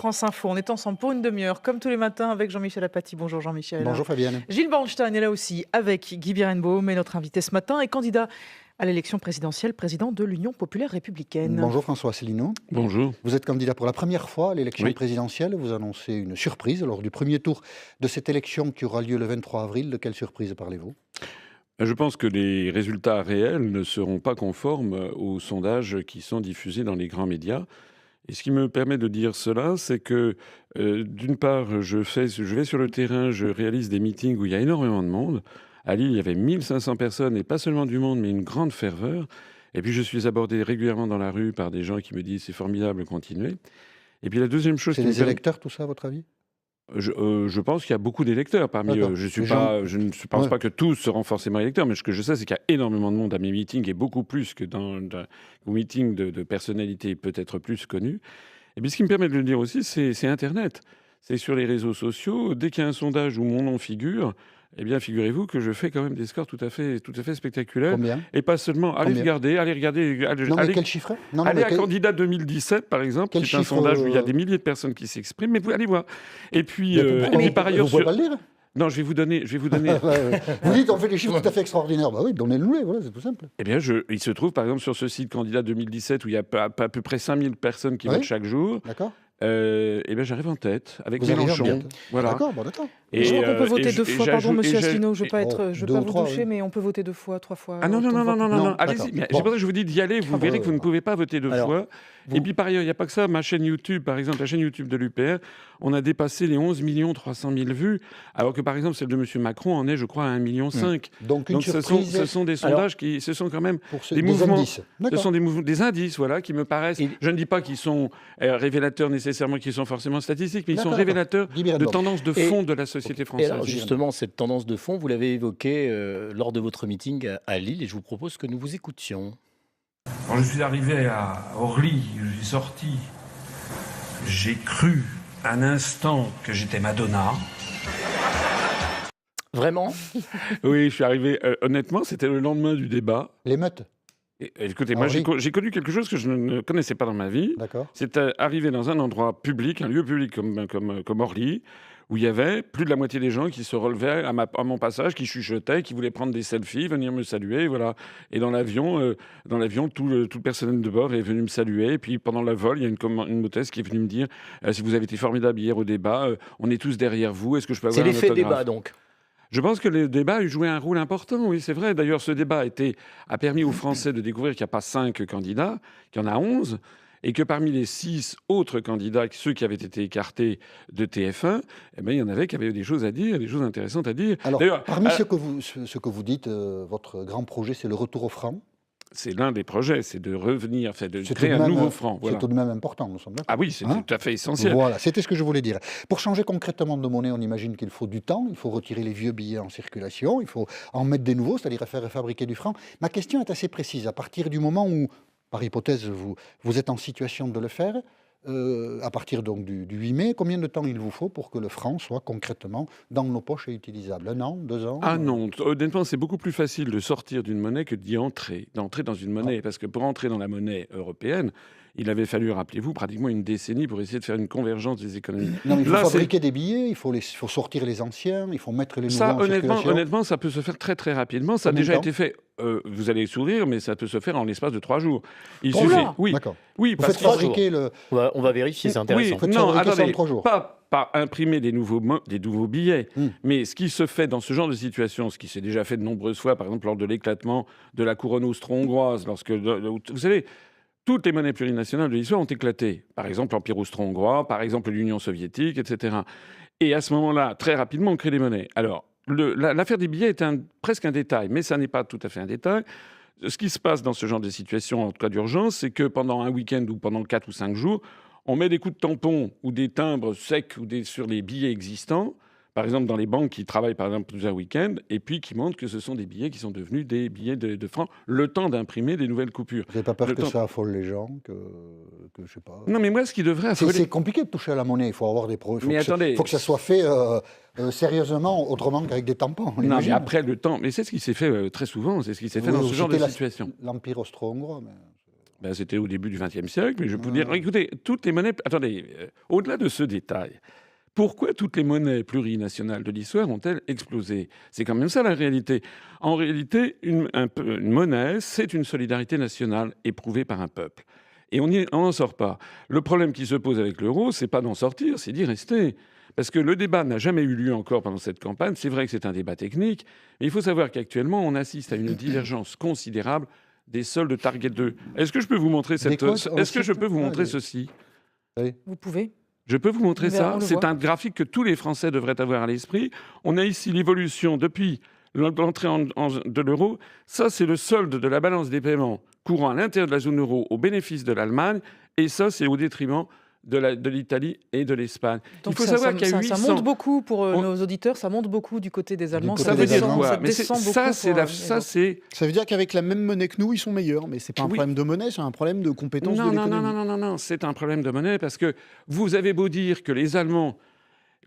France Info. On est ensemble pour une demi-heure, comme tous les matins, avec Jean-Michel Apathy. Bonjour Jean-Michel. Bonjour Fabienne. Gilles Bornstein est là aussi, avec Guy Birenbaum, et notre invité ce matin est candidat à l'élection présidentielle, président de l'Union populaire républicaine. Bonjour François Asselineau. Bonjour. Vous êtes candidat pour la première fois à l'élection Oui. présidentielle. Vous annoncez une surprise lors du premier tour de cette élection qui aura lieu le 23 avril. De quelle surprise parlez-vous ? Je pense que les résultats réels ne seront pas conformes aux sondages qui sont diffusés dans les grands médias. Et ce qui me permet de dire cela, c'est que d'une part, je vais sur le terrain, je réalise des meetings où il y a énormément de monde. À Lille, il y avait 1500 personnes, et pas seulement du monde, mais une grande ferveur. Et puis je suis abordé régulièrement dans la rue par des gens qui me disent « c'est formidable, continuez ». Et puis la deuxième chose... C'est les électeurs, tout ça, à votre avis ? Je pense qu'il y a beaucoup d'électeurs parmi eux. Je ne pense pas que tous seront forcément électeurs, mais ce que je sais, c'est qu'il y a énormément de monde à mes meetings, et beaucoup plus que aux meetings de personnalités peut-être plus connues. Et puis ce qui me permet de le dire aussi, c'est Internet. C'est sur les réseaux sociaux. Dès qu'il y a un sondage où mon nom figure, eh bien, figurez-vous que je fais quand même des scores tout à fait spectaculaires. Combien ? Et pas seulement. Allez regarder. Non, mais quel chiffre ? Allez à Candidat 2017, par exemple, qui est un sondage où il y a des milliers de personnes qui s'expriment. Mais vous allez voir. Et puis par ailleurs... Vous pouvez pas le dire ? Non, je vais vous donner. Vous dites, on fait des chiffres tout à fait extraordinaires. Bah oui, donnez-nous-les, voilà, c'est tout simple. Eh bien, il se trouve, par exemple, sur ce site Candidat 2017, où il y a à peu près 5000 personnes qui votent chaque jour. D'accord. Eh bien, j'arrive en tête avec Vous Mélenchon. Voilà. D'accord, bon, d'accord. Et je crois qu'on peut voter deux fois, pardon, monsieur Asselineau, je ne veux pas vous toucher, oui. mais on peut voter deux fois, trois fois. Ah non, Non, allez-y. C'est pour ça que je vous dis d'y aller, vous verrez que vous ne pouvez pas voter deux fois. Et puis par ailleurs, il n'y a pas que ça, ma chaîne YouTube, par exemple, la chaîne YouTube de l'UPR, on a dépassé les 11 300 000 vues, alors que par exemple, celle de M. Macron en est, je crois, à 1,5 million. Donc ce sont des sondages qui, ce sont quand même des mouvements, indices. Ce sont des indices, voilà, qui me paraissent, je ne dis pas qu'ils sont révélateurs nécessairement, qu'ils sont forcément statistiques, mais ils sont révélateurs de tendances de fond de la société française. Et alors justement, cette tendance de fond, vous l'avez évoquée lors de votre meeting à Lille, et je vous propose que nous vous écoutions. Quand je suis arrivé à Orly, je suis sorti, j'ai cru un instant que j'étais Madonna. Vraiment ? Oui, je suis arrivé, honnêtement, c'était le lendemain du débat. L'émeute. Écoutez, moi j'ai connu quelque chose que je ne connaissais pas dans ma vie. D'accord. C'est arrivé dans un endroit public, un lieu public comme Orly, où il y avait plus de la moitié des gens qui se relevaient à mon passage, qui chuchotaient, qui voulaient prendre des selfies, venir me saluer, voilà. Et dans l'avion, tout le personnel de bord est venu me saluer. Et puis pendant le vol, il y a une hôtesse qui est venue me dire si vous avez été formidable hier au débat, on est tous derrière vous. Est-ce que je peux avoir un autographe ? C'est l'effet débat, donc. Je pense que le débat a joué un rôle important, oui, c'est vrai. D'ailleurs, ce débat a permis aux Français de découvrir qu'il n'y a pas 5 candidats, qu'il y en a 11, et que parmi les 6 autres candidats, ceux qui avaient été écartés de TF1, eh bien, il y en avait qui avaient des choses à dire, des choses intéressantes à dire. Alors, parmi ce que vous dites, votre grand projet, c'est le retour au franc. C'est l'un des projets, c'est de revenir, de créer un nouveau franc. Voilà. C'est tout de même important, nous sommes d'accord. Ah oui, c'est tout à fait essentiel. Voilà, c'était ce que je voulais dire. Pour changer concrètement de monnaie, on imagine qu'il faut du temps, il faut retirer les vieux billets en circulation, il faut en mettre des nouveaux, c'est-à-dire faire fabriquer du franc. Ma question est assez précise. À partir du moment où, par hypothèse, vous êtes en situation de le faire, à partir donc du 8 mai, combien de temps il vous faut pour que le franc soit concrètement dans nos poches et utilisable ? 1 an, 2 ans ? Ah non, honnêtement, c'est beaucoup plus facile de sortir d'une monnaie que d'entrer dans une monnaie. Parce que pour entrer dans la monnaie européenne, il avait fallu, rappelez-vous, pratiquement une décennie pour essayer de faire une convergence des économies. Non, mais il faut fabriquer des billets, il faut sortir les anciens, il faut mettre les nouveaux en circulation. Honnêtement, ça peut se faire très très rapidement. Ça a déjà été fait. Vous allez sourire, mais ça peut se faire en l'espace de 3 jours. Il suffit. Oui. D'accord. Oui, vous faites fabriquer le. On va vérifier, c'est intéressant. Oui, non, attendez, pas imprimer des nouveaux billets, mais ce qui se fait dans ce genre de situation, ce qui s'est déjà fait de nombreuses fois, par exemple lors de l'éclatement de la couronne austro-hongroise, vous savez. Toutes les monnaies plurinationales de l'histoire ont éclaté. Par exemple, l'Empire austro-hongrois, par exemple l'Union soviétique, etc. Et à ce moment-là, très rapidement, on crée des monnaies. Alors, l'affaire des billets est presque un détail, mais ça n'est pas tout à fait un détail. Ce qui se passe dans ce genre de situation, en cas d'urgence, c'est que pendant un week-end ou pendant 4 ou 5 jours, on met des coups de tampon ou des timbres secs sur les billets existants, par exemple dans les banques qui travaillent par exemple plusieurs week-ends, et puis qui montrent que ce sont des billets qui sont devenus des billets de francs, le temps d'imprimer des nouvelles coupures. Vous n'avez pas peur que ça affole les gens, que je sais pas... Non, mais moi, ce qui devrait affoler... C'est compliqué de toucher à la monnaie, il faut avoir des preuves. Il faut que ça soit fait sérieusement, autrement qu'avec des tampons. Non, mais après le temps... Mais c'est ce qui s'est fait très souvent, c'est ce qui s'est fait dans ce genre de situation. L'Empire austro-hongrois, mais... Ben, c'était au début du XXe siècle, mais je peux vous dire, écoutez, toutes les monnaies... Attendez, au-delà de ce détail, pourquoi toutes les monnaies plurinationales de l'histoire ont-elles explosé? C'est quand même ça la réalité. En réalité, une monnaie, c'est une solidarité nationale éprouvée par un peuple. Et on n'en sort pas. Le problème qui se pose avec l'euro, c'est pas d'en sortir, c'est d'y rester. Parce que le débat n'a jamais eu lieu encore pendant cette campagne. C'est vrai que c'est un débat technique, mais il faut savoir qu'actuellement, on assiste à une divergence considérable des soldes Target 2. Est-ce que je peux vous montrer ceci? Vous pouvez. Je peux vous montrer ça. C'est voit. un graphique que tous les Français devraient avoir à l'esprit. On a ici l'évolution depuis l'entrée de l'euro. Ça, c'est le solde de la balance des paiements courant à l'intérieur de la zone euro au bénéfice de l'Allemagne. Et ça, c'est au détriment de l'Italie et de l'Espagne. Donc il faut savoir qu'il y a 800... Ça monte beaucoup pour nos auditeurs, ça monte beaucoup du côté des Allemands. Ça veut dire quoi? Ça veut dire qu'avec la même monnaie que nous, ils sont meilleurs. Mais c'est pas un problème de monnaie, c'est un problème de compétence de l'économie. Non, c'est un problème de monnaie parce que vous avez beau dire que les Allemands,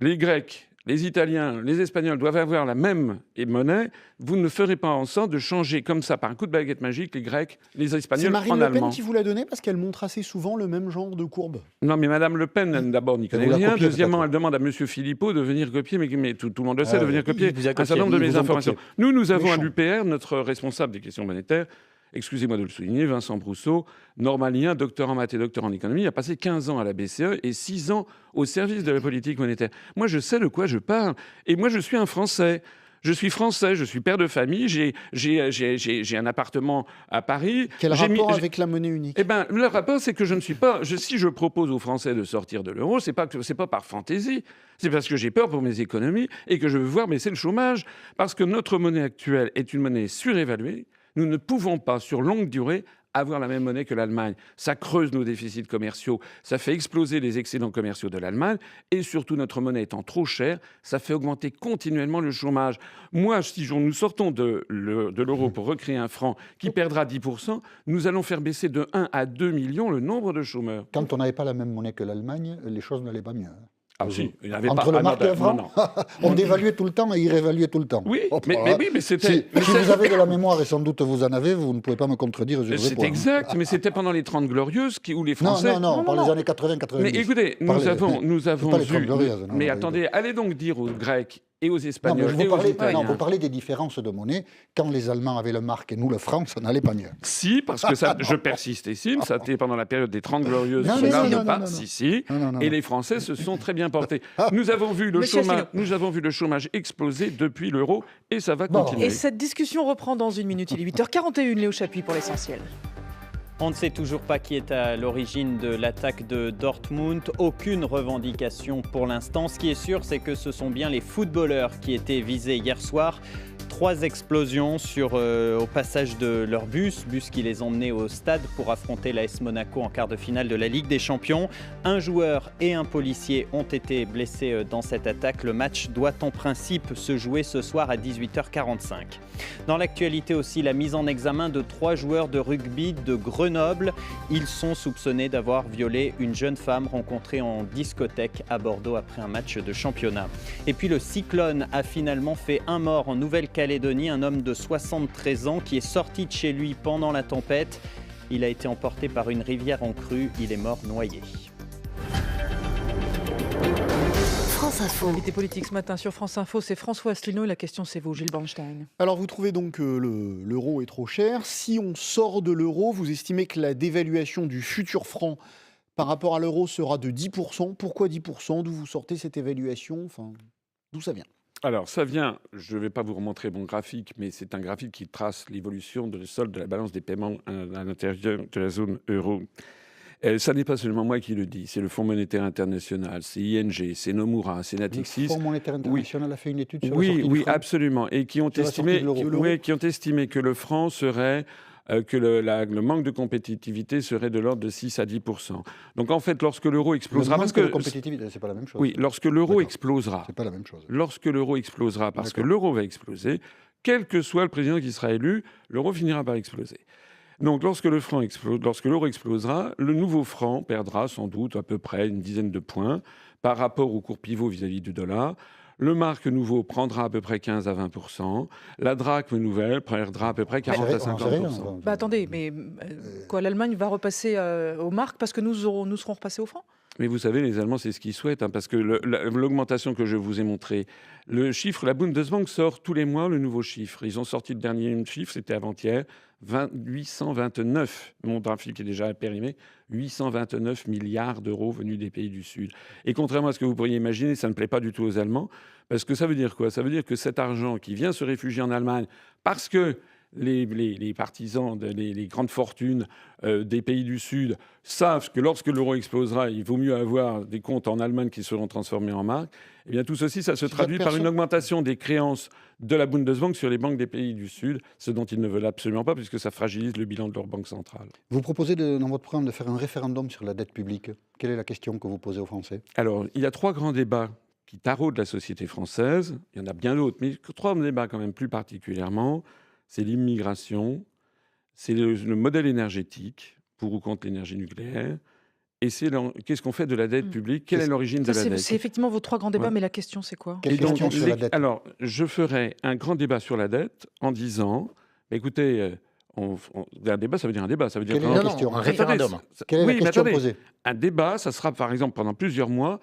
les Grecs, les Italiens, les Espagnols doivent avoir la même monnaie, vous ne ferez pas en sorte de changer comme ça, par un coup de baguette magique, les Grecs, les Espagnols en allemand. C'est Marine Le Pen qui vous l'a donné parce qu'elle montre assez souvent le même genre de courbe. Non, mais Madame Le Pen, d'abord, n'y connaît rien. Deuxièmement, elle demande à Monsieur Philippot de venir copier, mais tout le monde le sait, de venir copier un certain nombre de mes informations. Nous avons à l'UPR, notre responsable des questions monétaires, excusez-moi de le souligner, Vincent Brousseau, normalien, docteur en maths et docteur en économie, a passé 15 ans à la BCE et 6 ans au service de la politique monétaire. Moi, je sais de quoi je parle. Et moi, je suis un Français. Je suis français, je suis père de famille, j'ai un appartement à Paris. Quel rapport avec la monnaie unique? Eh ben, le rapport, c'est que je ne suis pas... si je propose aux Français de sortir de l'euro, c'est pas par fantaisie. C'est parce que j'ai peur pour mes économies et que je veux voir baisser le chômage. Parce que notre monnaie actuelle est une monnaie surévaluée. Nous ne pouvons pas, sur longue durée, avoir la même monnaie que l'Allemagne. Ça creuse nos déficits commerciaux, ça fait exploser les excédents commerciaux de l'Allemagne, et surtout, notre monnaie étant trop chère, ça fait augmenter continuellement le chômage. Moi, si nous sortons de l'euro pour recréer un franc qui perdra 10%, nous allons faire baisser de 1 à 2 millions le nombre de chômeurs. Quand on n'avait pas la même monnaie que l'Allemagne, les choses n'allaient pas mieux. Ah si, il avait entre le marque et le franc, on dévaluait tout le temps et il réévaluait tout le temps. Oui, mais c'était... Si vous avez de la mémoire, et sans doute vous en avez, vous ne pouvez pas me contredire. C'est exact, mais c'était pendant les 30 Glorieuses où les Français... Non, par les années 80-90. Mais écoutez, nous avons vu... Mais attendez, allez donc dire aux Grecs et aux Espagnols et aux Italiens... vous parlez des différences de monnaie. Quand les Allemands avaient le marque et nous le franc, ça n'allait pas mieux. Si, parce que ça, je persiste ici, ça a été pendant la période des 30 Glorieuses. Et les Français se sont très bien portés. Nous avons vu le chômage exploser depuis l'euro et ça va continuer. Et cette discussion reprend dans une minute. Il est 8h41, Léo Chapuis pour l'essentiel. On ne sait toujours pas qui est à l'origine de l'attaque de Dortmund. Aucune revendication pour l'instant. Ce qui est sûr, c'est que ce sont bien les footballeurs qui étaient visés hier soir. 3 explosions au passage de leur bus qui les emmenait au stade pour affronter l'AS Monaco en quart de finale de la Ligue des Champions. Un joueur et un policier ont été blessés dans cette attaque. Le match doit en principe se jouer ce soir à 18h45. Dans l'actualité aussi, la mise en examen de 3 joueurs de rugby de Grenoble. Ils sont soupçonnés d'avoir violé une jeune femme rencontrée en discothèque à Bordeaux après un match de championnat. Et puis le cyclone a finalement fait un mort en Nouvelle-Calédonie, un homme de 73 ans qui est sorti de chez lui pendant la tempête. Il a été emporté par une rivière en crue, il est mort noyé. France Info. L'été politique ce matin sur France Info, c'est François Asselineau et la question c'est vous, Gilles Bernstein. Alors vous trouvez donc que l'euro est trop cher. Si on sort de l'euro, vous estimez que la dévaluation du futur franc par rapport à l'euro sera de 10%. Pourquoi 10%? D'où vous sortez cette évaluation? Enfin, d'où ça vient? Alors, ça vient, je ne vais pas vous remontrer mon graphique, mais c'est un graphique qui trace l'évolution de solde de la balance des paiements à l'intérieur de la zone euro. Ça n'est pas seulement moi qui le dis, c'est le Fonds monétaire international, c'est ING, c'est Nomura, c'est Natixis. Le Fonds monétaire international a fait une étude sur la sortie du franc. Oui, absolument, et qui ont estimé que le franc serait... que le manque de compétitivité serait de l'ordre de 6 à 10%. Donc en fait, lorsque l'euro explosera... Le manque de compétitivité, c'est pas la même chose. Oui, lorsque l'euro explosera... C'est pas la même chose. Lorsque l'euro explosera, parce que l'euro va exploser, quel que soit le président qui sera élu, l'euro finira par exploser. Donc lorsque l'euro explosera, le nouveau franc perdra sans doute à peu près une dizaine de points par rapport au cours pivot vis-à-vis du dollar. Le marque nouveau prendra à peu près 15 à 20%. La drachme nouvelle perdra à peu près 40 à 50%. Attendez, mais quoi, l'Allemagne va repasser aux marques parce que nous serons repassés au franc? Mais vous savez, les Allemands, c'est ce qu'ils souhaitent, hein, parce que l'augmentation que je vous ai montrée, le chiffre, la Bundesbank sort tous les mois le nouveau chiffre. Ils ont sorti le dernier chiffre, c'était avant-hier, 829, mon graphique est déjà périmé, 829 milliards d'euros venus des pays du Sud. Et contrairement à ce que vous pourriez imaginer, ça ne plaît pas du tout aux Allemands, parce que ça veut dire quoi? Ça veut dire que cet argent qui vient se réfugier en Allemagne, parce que les partisans, les grandes fortunes des pays du Sud savent que lorsque l'euro explosera, il vaut mieux avoir des comptes en Allemagne qui seront transformés en marques. Eh bien, tout ceci, ça se traduit par une augmentation des créances de la Bundesbank sur les banques des pays du Sud, ce dont ils ne veulent absolument pas, puisque ça fragilise le bilan de leur banque centrale. Vous proposez dans votre programme de faire un référendum sur la dette publique. Quelle est la question que vous posez aux Français? Alors, il y a 3 grands débats qui taraudent la société française. Il y en a bien d'autres, mais 3 débats quand même plus particulièrement. C'est l'immigration, c'est le modèle énergétique, pour ou contre l'énergie nucléaire, et c'est qu'est-ce qu'on fait de la dette publique, quelle est l'origine de la dette. C'est effectivement vos 3 grands débats, Ouais. mais la question, c'est quoi? Quelle question sur la dette? Alors, je ferai un grand débat sur la dette en disant, écoutez, un débat, ça veut dire un débat, ça veut dire... Quelle est la question? un référendum. Quelle est la question posée? Un débat, ça sera par exemple pendant plusieurs mois,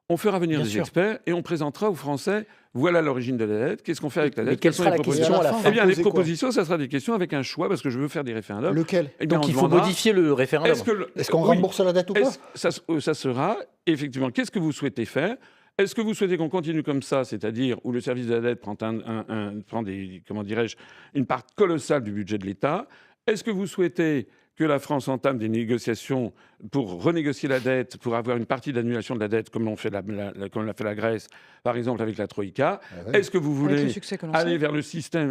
on fera venir Bien des sûr. experts et on présentera aux Français, voilà l'origine de la dette, qu'est-ce qu'on fait avec la Mais dette, quelle quelles sont sera les la propositions. question à la fin? Eh bien, les Posez quoi? propositions, ça sera des questions avec un choix, parce que je veux faire des référendums. Lequel? Eh bien, Donc on il faut demandera, modifier le référendum. Est-ce qu'on oui. rembourse la dette ou pas? Ça sera, effectivement, qu'est-ce que vous souhaitez faire? Est-ce que vous souhaitez qu'on continue comme ça, c'est-à-dire où le service de la dette prend, prend comment dirais-je, une part colossale du budget de l'État? Est-ce que vous souhaitez que la France entame des négociations pour renégocier la dette, pour avoir une partie d'annulation de la dette, comme l'a fait la Grèce, par exemple avec la Troïka? Est-ce que vous Avec le voulez succès que l'on aller sait.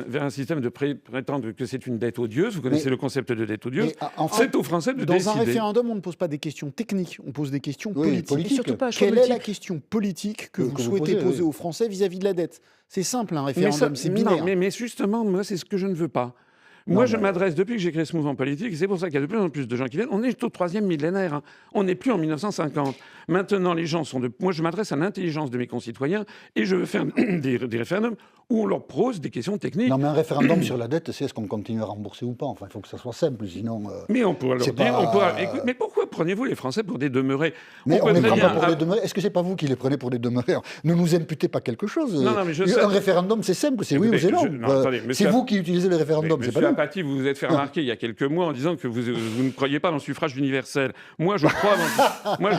vers un système de prétendre que c'est une dette odieuse? Vous connaissez le concept de dette odieuse. C'est aux Français de Dans décider. un référendum, on ne pose pas des questions techniques, on pose des questions Oui, politiques. politiques. Et surtout pas à choix Quelle est la multiple. question politique que Que vous vous souhaitez posez, poser oui. aux Français vis-à-vis de la dette? C'est simple, un Mais référendum, c'est binaire. non, mais justement, moi, c'est ce que je ne veux pas. Moi, je m'adresse, depuis que j'ai créé ce mouvement politique, et c'est pour ça qu'il y a de plus en plus de gens qui viennent. On est au 3e millénaire. Hein. On n'est plus en 1950. Maintenant, les gens sont de... Moi, je m'adresse à l'intelligence de mes concitoyens et je veux faire des référendums où on leur pose des questions techniques. Non, mais un référendum sur la dette, c'est est-ce qu'on continue à rembourser ou pas? Enfin, il faut que ça soit simple, sinon... Mais on pourra leur c'est dire... pas- Écoute, mais pourquoi prenez-vous les Français pour des demeurés? Mais on peut les très prend bien- pas pour des demeurés. Est-ce que c'est pas vous qui les prenez pour des demeurés? Ne nous imputez pas quelque chose. Non, mais je sais. Un référendum, c'est simple, c'est oui ou Écoutez, c'est non. non, attendez, c'est monsieur- vous qui utilisez le référendum, Mais c'est pas Monsieur nous. Apathy, vous vous êtes fait remarquer il y a quelques mois en disant que vous ne croyez pas dans le suffrage universel. Moi, je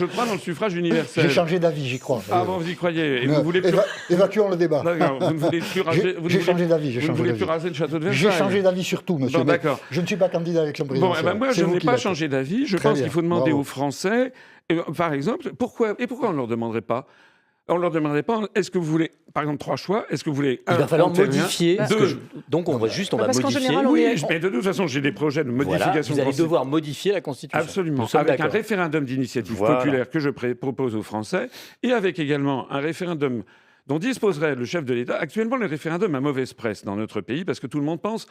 crois dans le suffrage universel. J'ai changé d'avis, j'y crois. Ah bon, vous y croyez. Et Ne- vous voulez plus... Évacuons le débat. D'accord, vous ne voulez plus raser... J'ai changé d'avis, Vous ne voulez plus raser le château de Versailles. J'ai changé d'avis sur tout, monsieur. Bon, mais d'accord. Je ne suis pas candidat à l'élection Bon, présidentielle. eh ben moi, C'est je vous n'ai qui pas l'êtes. changé d'avis. Je Très pense bien, qu'il faut demander bravo. aux Français, par exemple, pourquoi on ne leur demanderait pas? On ne leur demanderait pas, est-ce que vous voulez, par exemple, 3 choix? Est-ce que vous voulez Il va falloir ontarien, modifier. ce que 2, je- Donc on va juste, on va Parce qu'en modifier. général, on oui, est- mais de toute façon, j'ai des projets de Voilà, modification. vous allez constitutionnelle. devoir modifier la Constitution. Absolument, Nous sommes avec un d'accord. référendum d'initiative Voilà. populaire que je propose aux Français, et avec également un référendum dont disposerait le chef de l'État. Actuellement, le référendum a mauvaise presse dans notre pays parce que tout le monde pense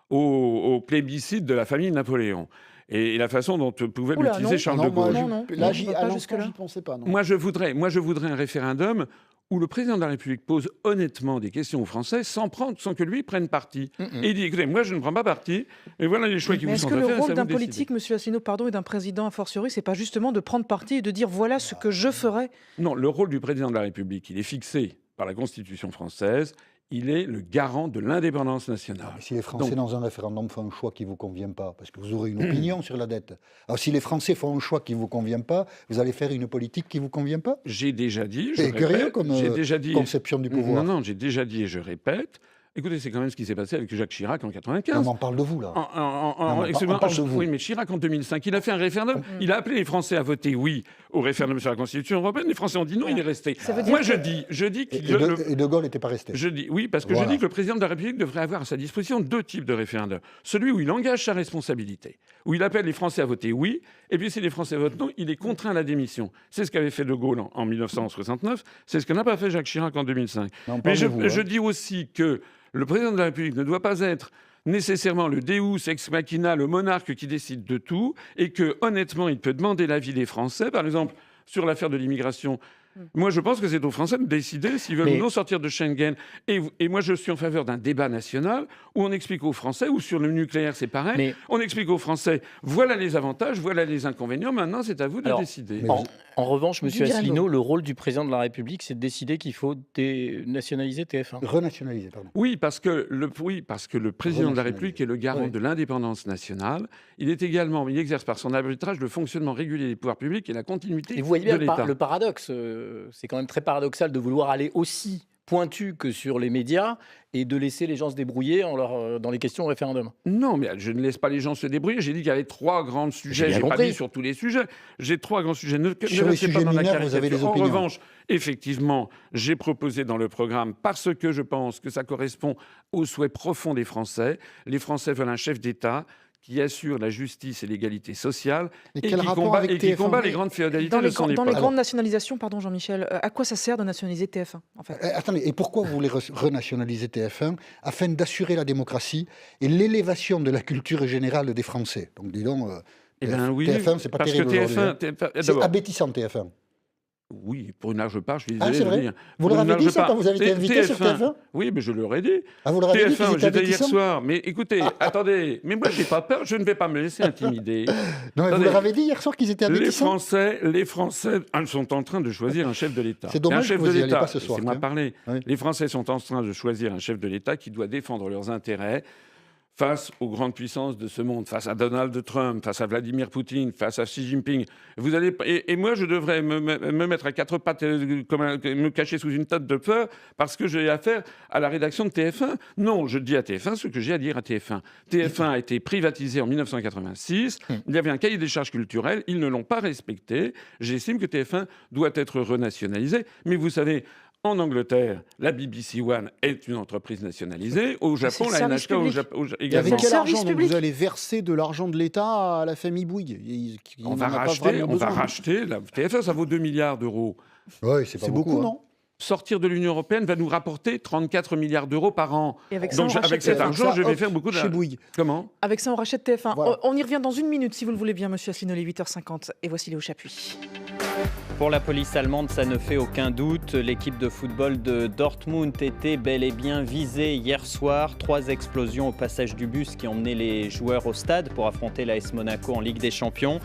au plébiscite de la famille Napoléon et la façon dont pouvait Oula, l'utiliser non. Charles Non, de moi, Gaulle. Non, là, on j'y va pas à l'instant, jusque-là. j'y pensais pas. Non. Moi, je voudrais un référendum où le président de la République pose honnêtement des questions aux Français sans que lui prenne parti. Et il dit, écoutez, moi, je ne prends pas parti, et voilà les choix qui Mais vous est-ce sont que le offerts, rôle c'est à d'un vous de décider. politique, monsieur Asselineau, pardon, et d'un président a fortiori, c'est pas justement de prendre parti et de dire voilà ce que je ferai? Non, le rôle du président de la République, il est fixé par la Constitution française. Il est le garant de l'indépendance nationale. Mais si les Français, Donc- dans un référendum, font un choix qui ne vous convient pas, parce que vous aurez une opinion sur la dette. Alors, si les Français font un choix qui ne vous convient pas, vous allez faire une politique qui ne vous convient pas? J'ai déjà dit, je C'est curieux répète, comme j'ai déjà dit, conception du pouvoir. Non, j'ai déjà dit et je répète. Écoutez, c'est quand même ce qui s'est passé avec Jacques Chirac en 95. Non, mais on parle de vous, là. Non, mais Excusez-moi, on parle de vous. oui, mais Chirac en 2005, il a fait un référendum. Il a appelé les Français à voter oui au référendum sur la Constitution européenne. Les Français ont dit non, il est resté. Ça veut dire Moi, que- je dis Et, qu'il de Gaulle n'était pas resté. Je dis oui, parce que Voilà. je dis que le président de la République devrait avoir à sa disposition 2 types de référendums. Celui où il engage sa responsabilité, où il appelle les Français à voter oui, et puis si les Français votent non, il est contraint à la démission. C'est ce qu'avait fait De Gaulle en 1969, c'est ce que n'a pas fait Jacques Chirac en 2005. Mais on Mais parle de vous, hein. je dis aussi que le président de la République ne doit pas être nécessairement le Deus ex machina, le monarque qui décide de tout, et que honnêtement, il peut demander l'avis des Français. Par exemple, sur l'affaire de l'immigration, Moi, je pense que c'est aux Français de décider s'ils veulent Mais- ou non sortir de Schengen. Et moi, je suis en faveur d'un débat national où on explique aux Français, ou sur le nucléaire, c'est pareil, Mais- on explique aux Français, voilà les avantages, voilà les inconvénients, maintenant, c'est à vous de Alors, décider. Mais En revanche, monsieur Guy Biringo. Asselineau, le rôle du président de la République, c'est de décider qu'il faut dénationaliser TF1. Renationaliser, pardon. Oui, parce que le président de la République est le garant Oui. de l'indépendance nationale. Il exerce par son arbitrage le fonctionnement régulier des pouvoirs publics et la continuité Et vous voyez de bien l'État. le paradoxe. C'est quand même très paradoxal de vouloir aller aussi pointu que sur les médias et de laisser les gens se débrouiller dans les questions au référendum. Non, mais je ne laisse pas les gens se débrouiller. J'ai dit qu'il y avait 3 grands sujets. bien J'ai pas compris. dit sur tous les sujets. J'ai 3 grands sujets. Ne Sur les restez pas sujets dans la mineurs, vous avez caricature. des En opinions. revanche, effectivement, j'ai proposé dans le programme, parce que je pense que ça correspond aux souhaits profonds des Français. Les Français veulent un chef d'État qui assure la justice et l'égalité sociale Mais et quel qui rapport combat, avec et qui TF1? combat les grandes féodalités Dans de les, son dans les époque. grandes nationalisations, pardon Jean-Michel, à quoi ça sert de nationaliser TF1 en fait? Attendez, et pourquoi vous voulez renationaliser TF1 afin d'assurer la démocratie et l'élévation de la culture générale des Français? Donc dis donc, Eh bien oui, TF1, c'est pas parce que terrible aujourd'hui, hein. TF1, C'est d'abord, abétissant TF1. oui, pour une large part, je suis Ah, désolé c'est de vrai le dire. Vous Pour leur une avez dit large ça part. quand vous avez été invité sur TF1? Oui, mais je leur ai dit. Ah, vous leur avez dit qu'ils TF1, étaient j'étais hier abétissants? soir, mais écoutez, attendez, mais moi j'ai pas peur, je ne vais pas me laisser intimider. Non, mais vous Attendez. leur avez dit hier soir qu'ils étaient Les abétissants? Français sont en train de choisir un chef de l'État. C'est dommage Et un chef que vous de y allez l'État, pas ce soir, laissez-moi tiens. parler. Oui. Les Français sont en train de choisir un chef de l'État qui doit défendre leurs intérêts face aux grandes puissances de ce monde, face à Donald Trump, face à Vladimir Poutine, face à Xi Jinping. Et moi, je devrais me mettre à quatre pattes, me cacher sous une tête de peur parce que j'ai affaire à la rédaction de TF1. Non, je dis à TF1 ce que j'ai à dire à TF1. TF1 a été privatisé en 1986. Il y avait un cahier des charges culturelles. Ils ne l'ont pas respecté. J'estime que TF1 doit être renationalisé. Mais vous savez, en Angleterre, la BBC One est une entreprise nationalisée. Au Japon, le la service NHK public. Et également. avec quel Service argent donc, public. vous allez verser de l'argent de l'État à la famille Bouygues? On va racheter. La TF1, ça vaut 2 milliards d'euros. Oui, c'est pas C'est beaucoup, hein. non? Sortir de l'Union européenne va nous rapporter 34 milliards d'euros par an. Et avec ça, Donc on rachète avec cet TF1. argent, je vais hop, faire beaucoup de... Chez Bouygues. Comment? Avec ça, on rachète TF1. Voilà. On y revient dans une minute, si vous le voulez bien, monsieur Asselineau, les 8h50. Et voici Léo Chapuis. Pour la police allemande, ça ne fait aucun doute. L'équipe de football de Dortmund était bel et bien visée hier soir. 3 explosions au passage du bus qui emmenaient les joueurs au stade pour affronter l'AS Monaco en Ligue des Champions.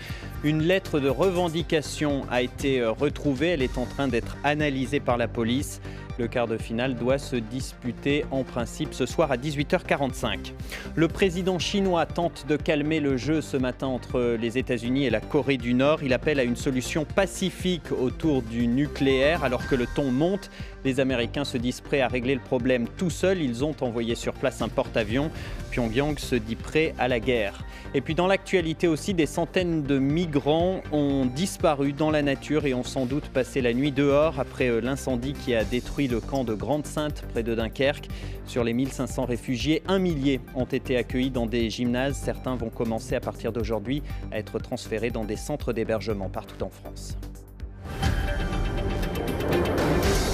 Une lettre de revendication a été retrouvée. Elle est en train d'être analysée par la police. Le quart de finale doit se disputer en principe ce soir à 18h45. Le président chinois tente de calmer le jeu ce matin entre les États-Unis et la Corée du Nord. Il appelle à une solution pacifique autour du nucléaire. Alors que le ton monte, les Américains se disent prêts à régler le problème tout seuls. Ils ont envoyé sur place un porte-avions. Pyongyang se dit prêt à la guerre. Et puis dans l'actualité aussi, des centaines de migrants ont disparu dans la nature et ont sans doute passé la nuit dehors après l'incendie qui a détruit le camp de Grande-Sainte près de Dunkerque. Sur les 1500 réfugiés, 1 millier ont été accueillis dans des gymnases. Certains vont commencer à partir d'aujourd'hui à être transférés dans des centres d'hébergement partout en France.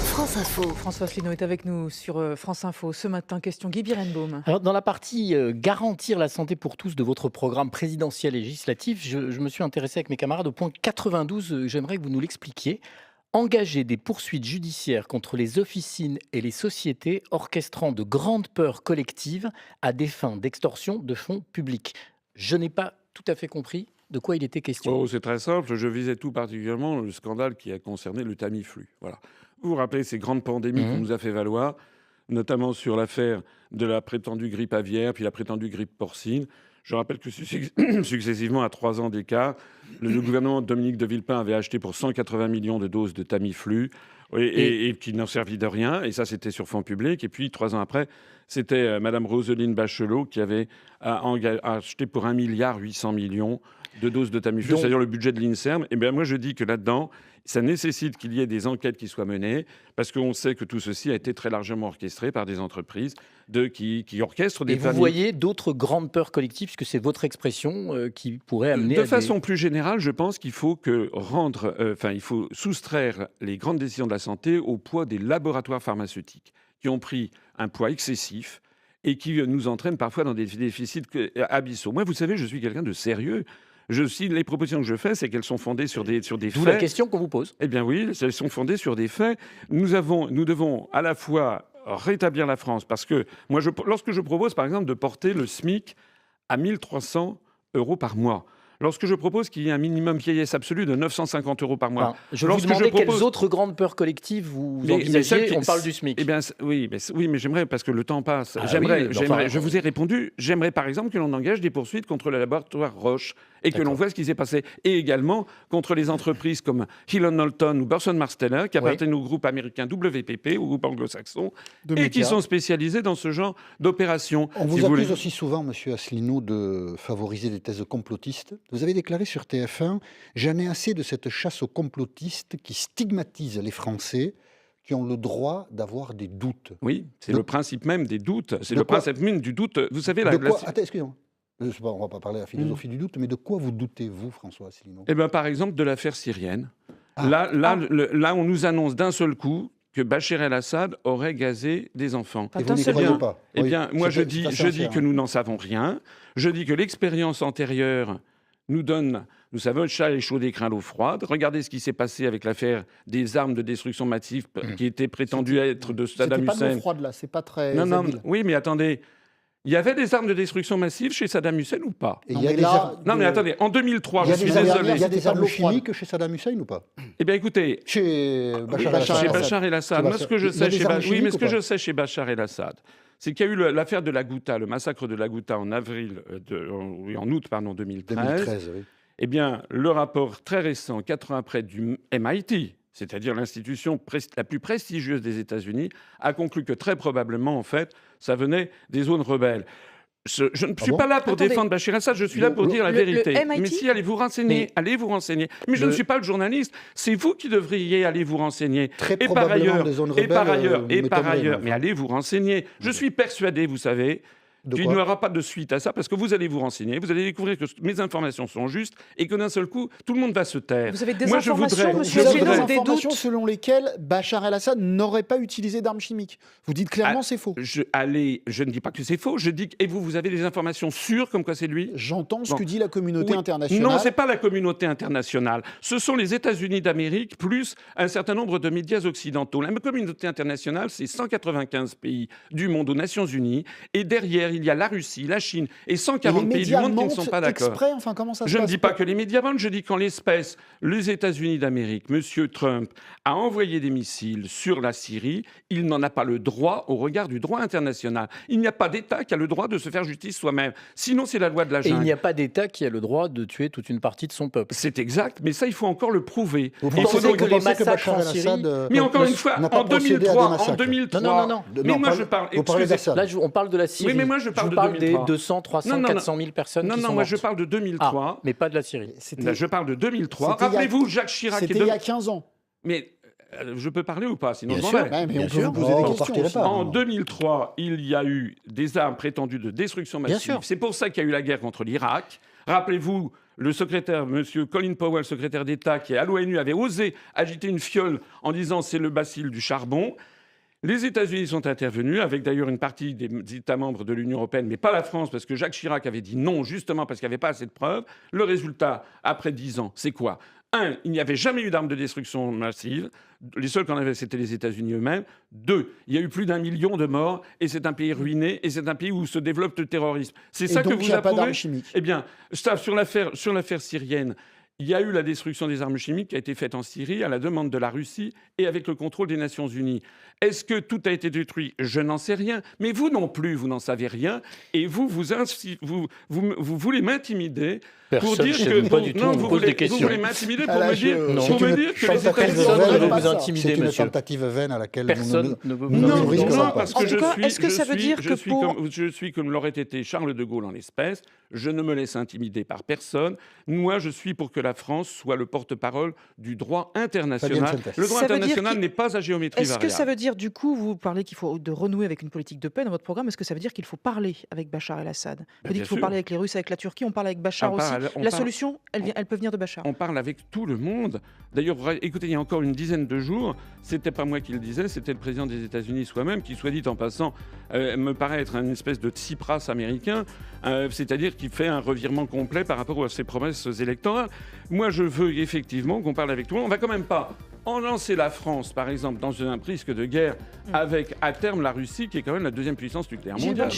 France Info. François Asselineau est avec nous sur France Info ce matin. Question Guy Birenbaum. Alors, dans la partie garantir la santé pour tous de votre programme présidentiel et législatif, je me suis intéressé avec mes camarades au point 92. J'aimerais que vous nous l'expliquiez. Engager des poursuites judiciaires contre les officines et les sociétés orchestrant de grandes peurs collectives à des fins d'extorsion de fonds publics. Je n'ai pas tout à fait compris de quoi il était question. Oh, c'est très simple. Je visais tout particulièrement le scandale qui a concerné le Tamiflu. Voilà. Vous vous rappelez ces grandes pandémies qu'on nous a fait valoir, notamment sur l'affaire de la prétendue grippe aviaire, puis la prétendue grippe porcine. Je rappelle que successivement, à 3 ans d'écart, le gouvernement de Dominique de Villepin avait acheté pour 180 millions de doses de Tamiflu et qui n'en servit de rien. Et ça, c'était sur fonds publics. Et puis, 3 ans après, c'était Mme Roselyne Bachelot qui avait acheté pour 1,8 milliard de doses de Tamiflu, c'est-à-dire le budget de l'INSERM. Et bien moi, je dis que là-dedans, ça nécessite qu'il y ait des enquêtes qui soient menées, parce qu'on sait que tout ceci a été très largement orchestré par des entreprises qui orchestrent des Et vous familles. voyez d'autres grandes peurs collectives, puisque c'est votre expression, qui pourrait amener De à façon plus générale, je pense qu'il faut il faut soustraire les grandes décisions de la santé au poids des laboratoires pharmaceutiques, qui ont pris un poids excessif et qui nous entraînent parfois dans des déficits abyssaux. Moi, vous savez, je suis quelqu'un de sérieux. Les propositions que je fais, c'est qu'elles sont fondées sur des D'où faits. la question qu'on vous pose. Eh bien oui, elles sont fondées sur des faits. Nous devons à la fois rétablir la France, parce que moi, lorsque je propose, par exemple, de porter le SMIC à 1 300 € par mois, lorsque je propose qu'il y ait un minimum vieillesse absolu de 950 € par mois. Enfin, je vous demandais quelles autres grandes peurs collectives vous envisagez. On parle du SMIC. Eh bien, oui, mais j'aimerais, parce que le temps passe, je vous ai répondu, j'aimerais par exemple que l'on engage des poursuites contre le laboratoire Roche et que l'on voit ce qui s'est passé. Et également contre les entreprises comme Hill & Knowlton ou Burson Marsteller, qui appartiennent au groupe américain WPP, au groupe anglo-saxon, et qui sont spécialisés dans ce genre d'opérations. On vous accuse aussi souvent, monsieur Asselineau, de favoriser des thèses complotistes. Vous avez déclaré sur TF1 « J'en ai assez de cette chasse aux complotistes qui stigmatise les Français qui ont le droit d'avoir des doutes. » Oui, c'est le principe même des doutes. C'est le principe même du doute. Vous savez, Attends, excusez-moi. On ne va pas parler de la philosophie du doute, mais de quoi vous doutez, vous, François Asselineau ? Eh bien, par exemple, de l'affaire syrienne. Là, on nous annonce d'un seul coup que Bachar el-Assad aurait gazé des enfants. Et vous n'y croyez pas ? Eh bien, moi, je dis que nous n'en savons rien. Je dis que l'expérience antérieure nous donne, nous savons, le chat est chaud des crains l'eau froide. Regardez ce qui s'est passé avec l'affaire des armes de destruction massive qui étaient prétendues être de Saddam Hussein. C'était pas de l'eau froide, là, c'est pas très habile. Oui, mais attendez. Il y avait des armes de destruction massive chez Saddam Hussein ou pas ? Non, mais attendez, en 2003, je suis désolé. Il y a des armes chimiques chez Saddam Hussein ou pas ? Eh bien, écoutez, chez Bachar el-Assad, moi, ce que je sais chez Bachar el-Assad, c'est qu'il y a eu l'affaire de la Ghouta, le massacre de la Ghouta en août 2013. Oui. Eh bien, le rapport très récent, 4 ans après, du MIT, c'est-à-dire l'institution la plus prestigieuse des États-Unis, a conclu que très probablement, en fait, ça venait des zones rebelles. Je ne suis pas là pour défendre Bachar el-Assad, je suis là pour dire la vérité. Mais si, allez vous renseigner. Mais je ne suis pas le journaliste, c'est vous qui devriez aller vous renseigner. Et par ailleurs, mais allez vous renseigner. Je suis persuadé, vous savez, qu'il n'y aura pas de suite à ça, parce que vous allez vous renseigner, vous allez découvrir que mes informations sont justes et que d'un seul coup, tout le monde va se taire. Vous avez des informations, monsieur Asselineau, des doutes selon lesquelles Bachar el-Assad n'aurait pas utilisé d'armes chimiques. Vous dites clairement c'est faux. Je ne dis pas que c'est faux, je dis et vous avez des informations sûres comme quoi c'est lui ? J'entends ce que dit la communauté internationale. Non, c'est pas la communauté internationale. Ce sont les États-Unis d'Amérique plus un certain nombre de médias occidentaux. La communauté internationale, c'est 195 pays du monde aux Nations Unies et derrière, il y a la Russie, la Chine et 140 pays du monde qui ne sont pas d'accord. Je ne dis pas que les médias mentent, je dis qu'en l'espèce, les États-Unis d'Amérique, M. Trump a envoyé des missiles sur la Syrie, il n'en a pas le droit au regard du droit international. Il n'y a pas d'État qui a le droit de se faire justice soi-même. Sinon, c'est la loi de la jungle. Et il n'y a pas d'État qui a le droit de tuer toute une partie de son peuple. C'est exact, mais ça, il faut encore le prouver. Vous pensez que les massacres en Syrie... Mais encore une fois, en 2003... Non. Mais moi, je parle... Là, on parle de la Syrie. Oui, mais moi, je parle de des 200, 300, 400 000 personnes qui sont moi je parle de 2003. Mais pas de la Syrie. Je parle de 2003. Rappelez-vous, Jacques Chirac... C'était il y a 15 ans. Mais je peux parler ou pas ? Sinon, bien sûr, mais on peut vous poser des questions. En 2003, il y a eu des armes prétendues de destruction massive. C'est pour ça qu'il y a eu la guerre contre l'Irak. Rappelez-vous, le secrétaire, M. Colin Powell, secrétaire d'État, qui à l'ONU avait osé agiter une fiole en disant c'est le bacille du charbon. Les États-Unis sont intervenus, avec d'ailleurs une partie des États membres de l'Union européenne, mais pas la France, parce que Jacques Chirac avait dit non, justement parce qu'il n'y avait pas assez de preuves. Le résultat, après 10 ans, c'est quoi ? 1, il n'y avait jamais eu d'armes de destruction massive. Les seuls qu'on avait, c'était les États-Unis eux-mêmes. 2, il y a eu plus d'1 million de morts, et c'est un pays ruiné, et c'est un pays où se développe le terrorisme. C'est ça que vous approuvez ? Eh bien, sur l'affaire syrienne, il y a eu la destruction des armes chimiques qui a été faite en Syrie à la demande de la Russie et avec le contrôle des Nations Unies. Est-ce que tout a été détruit ? Je n'en sais rien. Mais vous non plus, vous n'en savez rien. Et vous voulez m'intimider pour dire que... Non, vous voulez m'intimider pour me dire que les États-Unis ne vous intimider, monsieur. C'est une tentative vaine à laquelle personne ne veut vous intimider. Non, parce que je suis comme l'aurait été Charles de Gaulle en l'espèce. Je ne me laisse intimider par personne. Moi, je suis pour que la France soit le porte-parole du droit international. Le droit international n'est pas à géométrie variable. Est-ce que ça veut dire, du coup, vous parlez qu'il faut de renouer avec une politique de paix dans votre programme, est-ce que ça veut dire qu'il faut parler avec Bachar el-Assad ? Vous dites qu'il faut parler avec les Russes, avec la Turquie, on parle avec Bachar aussi. La solution, elle peut venir de Bachar. On parle avec tout le monde. D'ailleurs, écoutez, il y a encore une dizaine de jours, c'était pas moi qui le disais, c'était le président des États-Unis soi-même, qui, soit dit en passant, me paraît être une espèce de Tsipras américain, c'est-à-dire qui fait un revirement complet par rapport à ses promesses électorales. Moi, je veux effectivement qu'on parle avec tout le monde. On va quand même pas en lancer la France, par exemple, dans un risque de guerre avec, à terme, la Russie, qui est quand même la deuxième puissance nucléaire mondiale.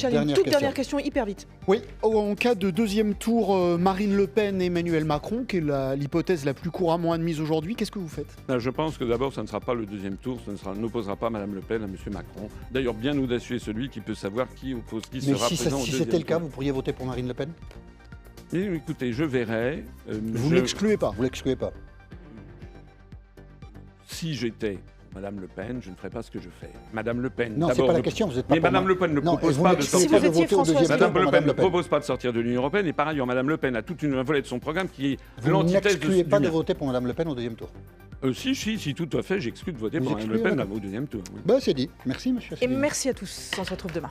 Dernière question, hyper vite. Oui, en cas de deuxième tour, Marine Le Pen et Emmanuel Macron, qui est l'hypothèse la plus couramment admise aujourd'hui, qu'est-ce que vous faites? Je pense que d'abord, ça ne sera pas le deuxième tour, ça n'opposera pas Mme Le Pen à M. Macron. D'ailleurs, bien audacieux celui qui peut savoir qui oppose qui sera présent au deuxième tour. Si c'était le cas, vous pourriez voter pour Marine Le Pen? Écoutez, je verrai. Vous ne l'excluez pas? Vous l'excluez pas? Si j'étais Madame Le Pen, je ne ferais pas ce que je fais. Madame Le Pen. Non, c'est pas la question. Vous êtes pas. Mais Madame Le Pen ne propose pas de sortir. Si vous étiez Françoise, Madame Le Pen ne propose pas de sortir de l'Union européenne. Et par ailleurs, Madame Le Pen a toute une volée de son programme qui est l'antithèse de. Vous n'excluez pas de voter pour Madame Le Pen au deuxième tour? Si, tout à fait. J'exclus de voter pour Madame Le Pen au deuxième tour. C'est dit. Merci, monsieur. Et merci à tous. On se retrouve demain.